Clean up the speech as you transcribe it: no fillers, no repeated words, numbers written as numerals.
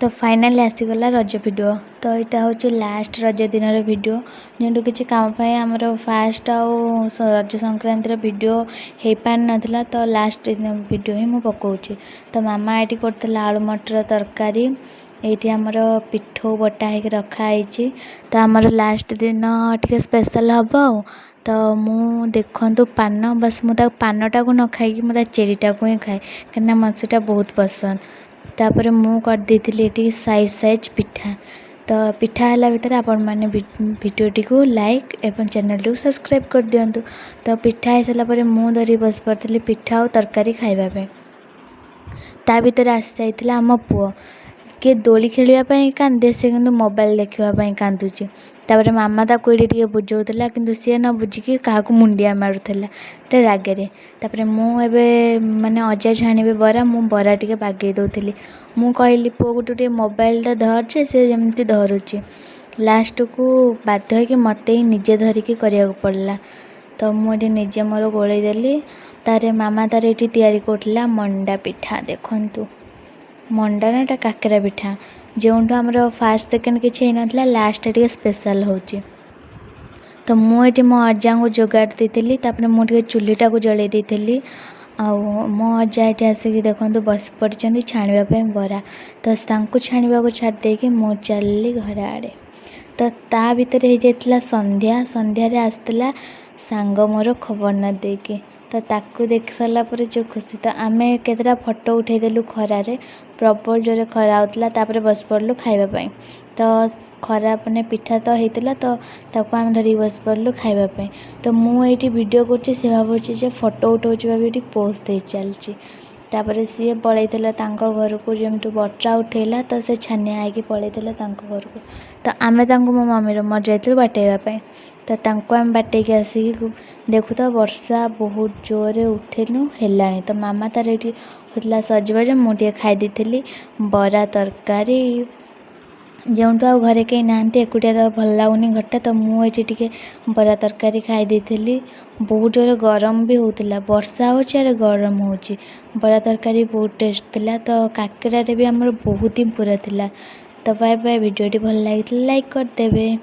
तो फाइनाली आसीगला रज वीडियो। तो यहाँ हूँ लास्ट रज दिन वीडियो जो किसी काम आमर फास्ट रज संक्रांति वीडियो हो पार नाला। तो लास्ट दिन वीडियो ही मुझे पकाऊँ। तो मामा ये कर आलू मटर तरकारी ये आमर पिठो बटा हो रखाई। तो आमर लास्ट दिन टे स्पेशल हम तो मु देखु पान बस मुझे पानटा को न खाई मुझे चेरीटा को ही खाए कहीं मत से बहुत पसंद। तापर मु कर देती साइज साइज पिठा। तो पिठा है भितर आपण मैंने वीडियोटी को लाइक एवं चैनल को सब्सक्राइब कर दिंतु। तो पिठा हो सारापर मु धरी बस पड़ी पिठा और तरकारी खाइबा। ता भीतर आसी जाइए आम पुओ किए दोली खेलवाई कांदे से कि मोबाइल देखापी कांदुची। तापर मामा ताको ये बुझाऊला कि सी न बुझिकी क्या मुंडिया मारूला रागे। तापर मुझे माने अजा छाणवे बरा मु बरा टे बागे दौली। मु कहली पुओ को टे मोबाइलटा धरचे से जमी धरुची। लास्ट को बाध्य कि मत ही निजे धरिकी करिया पड़ला। तो मुझे निजे मोर गोलैदेली। तारे मामा तार ये तैयारी करला मंडा पिठा। देखु मंडा ना एटा काकेरा पिठा जो आमर फास्ट सेकेंड किसी होना लास्ट टे स्पेशल हो। तो मुझे मो अजा को जोगाड़ देती। तापर मुझे चूलीटा को जलई देती। मो अजा ये आसिक देखो बस पड़ी छाणवाई बरा। तो छाणवा को छाड़ी मु चलली घर आड़े। तो ता भीतर हो जाता संध्या। संध्यारे आसला सांग मोर खबर न देकी। तो ताकू देख सारा पर जो खुशी। तो आम केतटा फोटो उठेदेलु खरारे प्रबल जोरे खरा होता। तापर बस पड़लु खाइबापी। तो खरा मैंने पिठा तो होता तो ताको आम धरी बस पड़लु खाइबापी। तो मुझे वीडियो कर भावुँ फोटो उठाऊँ भी पोस्ट दे चलची। तापर सी पलैला घर को जमी बर्षा उठेला तो से छानिया होगी पलैला घर को। तो आम मो मम्मी मोर जाइलु बाटेवाई। तो आम बाटेक आसिक देखु तो वर्षा बहुत जोरे उठेनु है। तो मामा तार ये होता सजबाज मुझे खाई थी बरा तरकारी जो घरे कहीं ना एकुटिया तो भल लगुनि घरटा। तो मुझे टे बरा तरकारी खाई थी। बहुत जोर गरम भी होता वर्षा हो गरम हो। बरा तरकारी बहुत टेस्ट थिला। तो काकेरा भी आमर बहुत ही पूरा थिला। तो बाय बाय वीडियोटी भल लगी लाइक करदेवे।